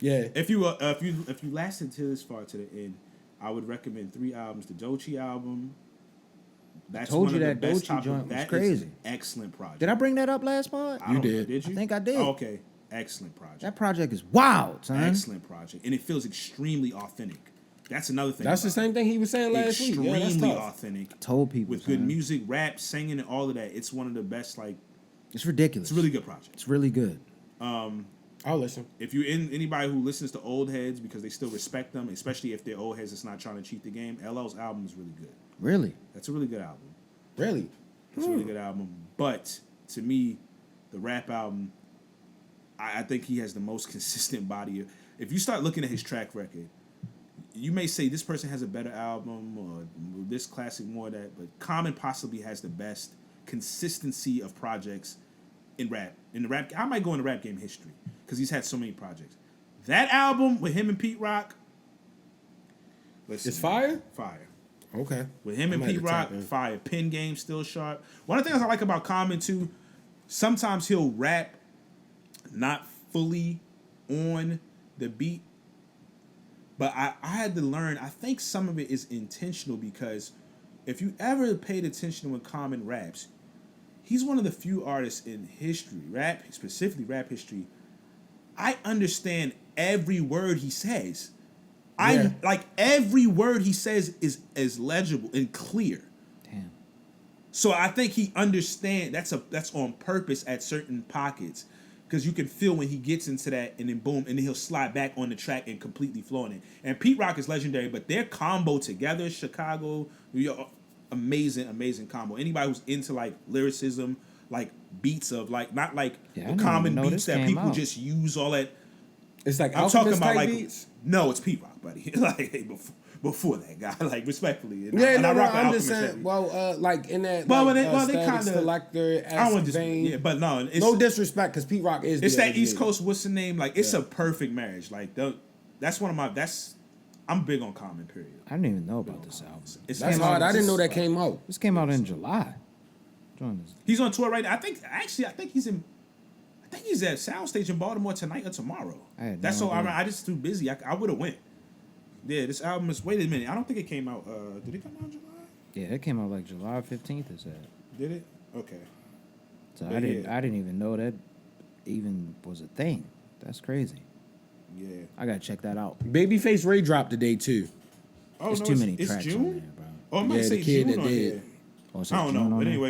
Yeah. If you lasted to this far to the end, I would recommend 3 albums. The Doechii album. That's told one you of the that best Doechii joint was that crazy. is an excellent project. Did I bring that up last pod? I don't know. did. Did you? I think I did. Oh, okay. Excellent project. That project is wild, son. Excellent project. And it feels extremely authentic. That's another thing. That's the same thing he was saying last week. Yeah, that's Extremely tough. authentic. Told people with good music, rap, singing, and all of that. It's one of the best. Like, it's ridiculous. it's a really good project. It's really good. I'll listen. If you're in anybody who listens to old heads because they still respect them, especially if they're old heads that's not trying to cheat the game, LL's album is really good. Really? That's a really good album. Really? It's a really good album. But to me, the rap album, I think he has the most consistent body. If you start looking at his track record, you may say this person has a better album or this classic more that, but Common possibly has the best consistency of projects in rap. In the rap, I might go into rap game history because he's had so many projects. That album with him and Pete Rock, It's fire? Fire. Okay. With him and I'm at Pete the Rock, top, man. fire. Pen game still sharp. One of the things I like about Common too, sometimes he'll rap not fully on the beat, but I had to learn. I think some of it is intentional because if you ever paid attention when Common raps, he's one of the few artists in history, specifically rap history. I understand every word he says. Yeah. Like every word he says is legible and clear. Damn. So I think he understands that's on purpose at certain pockets because you can feel when he gets into that and then boom and then he'll slide back on the track and completely flow in it. And Pete Rock is legendary, but their combo together, Chicago, New York, amazing combo. Anybody who's into like lyricism, like beats of like not like the common beats that people just use all that. It's like I'm talking about type like beats? No, it's Pete Rock, buddy. Like hey, before that guy, like respectfully. I'm just saying. Well, like in that, well, like, they kind of selector. I don't just vein. yeah, but no, it's, no disrespect because Pete Rock is. It's the that East nigga. Coast. What's the name? Like it's a perfect marriage. Like that's one of my. I'm big on Common. Period. I didn't even know about this album. That's hard. I didn't know that came out. This came out in July. He's on tour right now. I think he's in. I think he's at Soundstage in Baltimore tonight or tomorrow. That's so. I just too busy. I would have went. Yeah, this album is. Wait a minute. I don't think it came out. Did it come out in July? Yeah, it came out like July 15th. Is that? Did it? Okay. So I didn't even know that even was a thing. That's crazy. Yeah. I gotta check that out. Babyface Ray dropped today too. Oh, There's too many tracks June? on there, bro. Oh, I might say the kid June that on did. here. Oh, I don't know, but anyway,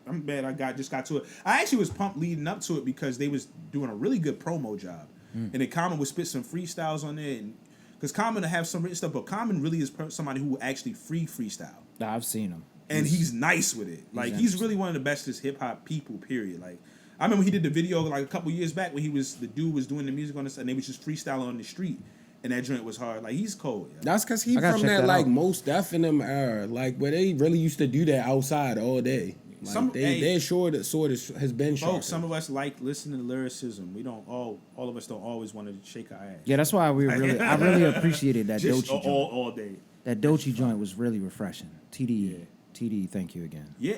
I'm mad I just got to it. I actually was pumped leading up to it because they was doing a really good promo job, and then Common would spit some freestyles on there, and because Common to have some written stuff, but Common really is somebody who will actually freestyle. Nah, I've seen him, and he's nice with it. Like he's really one of the bestest hip hop people. Period. Like I remember he did the video like a couple years back when the dude was doing the music on this, and they was just freestyling on the street. And that joint was hard. Like he's cold. Yeah. That's because he's from that like Most Def in them era, like where they really used to do that outside all day. Like they're sure that sort of has been sharp. Some of us like listening to lyricism. We don't all of us don't always want to shake our ass. Yeah, that's why I really appreciated that Doechii joint. All day. That Doechii joint was really refreshing. TDE, thank you again. Yeah,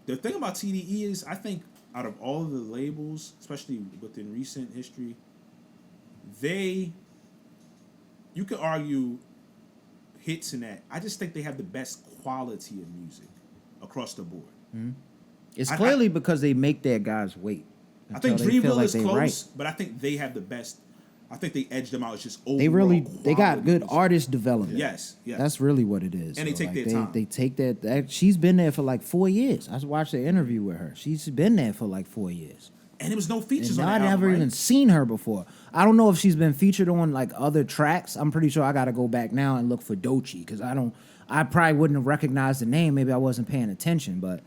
the thing about TDE is I think out of all of the labels, especially within recent history, you could argue hits in that. I just think they have the best quality of music across the board. Mm-hmm. It's clearly because they make their guys wait. I think Dreamville is close, but I think they have the best. I think they edge them out. It's just overall they got good artist development. Yes. That's really what it is. And they take their time. They take that. She's been there for like 4 years. I watched the interview with her. She's been there for like 4 years. And there was no features on that album. I never even seen her before. I don't know if she's been featured on like other tracks. I'm pretty sure I got to go back now and look for Doechii because I probably wouldn't have recognized the name. Maybe I wasn't paying attention, but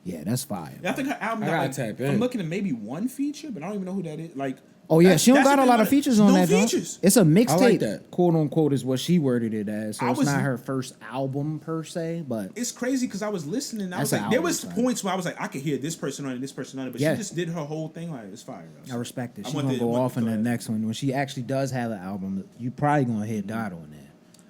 yeah, that's fire. Yeah, I think her album got I'm looking at maybe one feature, but I don't even know who that is. Like, oh yeah, she don't got a lot of features on that. Features. It's a mixtape, like quote unquote, is what she worded it as. So it's not her first album per se, but it's crazy because I was listening. I was like, there was points where I was like, I could hear this person on it, this person on it, but she just did her whole thing. Like, it's fire. I respect it. She's gonna go off in the next one when she actually does have an album. You probably gonna hear Dot on there.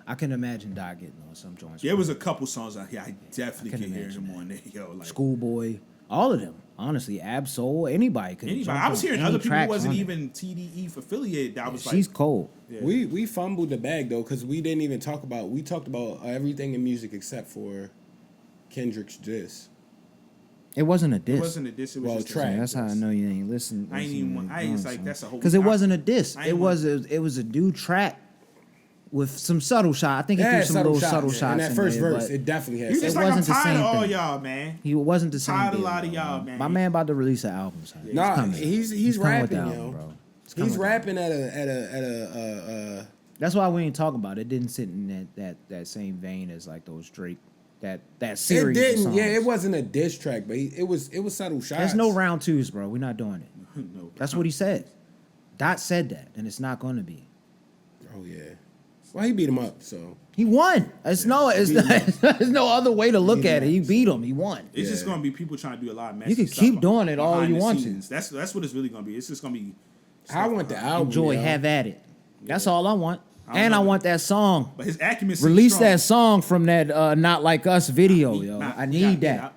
I can imagine Dot getting on some joints. There was a couple songs out here I definitely can hear him on there. Yo, like Schoolboy. All of them, honestly. Absol, anybody could. Anybody. I was hearing other people who wasn't even TDE affiliated. That was like, she's cold. Yeah. We fumbled the bag though, because we didn't even talk about. We talked about everything in music except for Kendrick's diss. It wasn't a diss. It wasn't a diss. It was just track. That's how I know you ain't listen. I ain't even. I ain't like that's a whole. Because it wasn't a diss. It was a dude track with some subtle shot. I think he threw some little subtle shots. In that first verse, it definitely had. He just like, I'm tired of all y'all, man. He wasn't the same. Tired of a lot of y'all, man. My man about to release an album. So nah, he's rapping, yo. Bro. He's rapping at a. That's why we ain't talking about it. It didn't sit in that same vein as like those Drake that series. It didn't. Of songs. Yeah, it wasn't a diss track, but it was subtle shots. There's no round twos, bro. We're not doing it. No, that's what he said. Dot said that, and it's not going to be. Oh yeah. Well, he beat him up, so he won. There's no other way to look at it. He beat him. He won. It's just gonna be people trying to do a lot of messy You can stuff keep doing it all you want to. That's what it's really gonna be. It's just gonna be. I want the album. Enjoy, have at it. That's all I want. And I want that song. But his acumen. Release that song from that Not Like Us video, yo. I need that.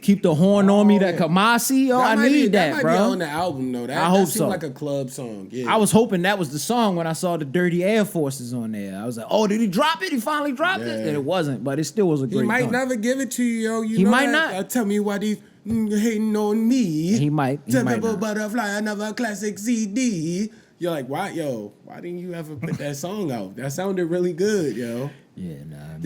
Keep the horn on me, that Kamasi, yo. I need that, bro. Might be on the album though. I hope so. Like a club song. Yeah. I was hoping that was the song when I saw the Dirty Air Forces on there. I was like, oh, did he drop it? He finally dropped it, and it wasn't. But it still was a great. He might joint. never give it to you, yo. He might not. Tell me why these hating on me. He might. Typical butterfly, another classic CD. You're like, why, yo? Why didn't you ever put that song out? That sounded really good, yo. Yeah, nah.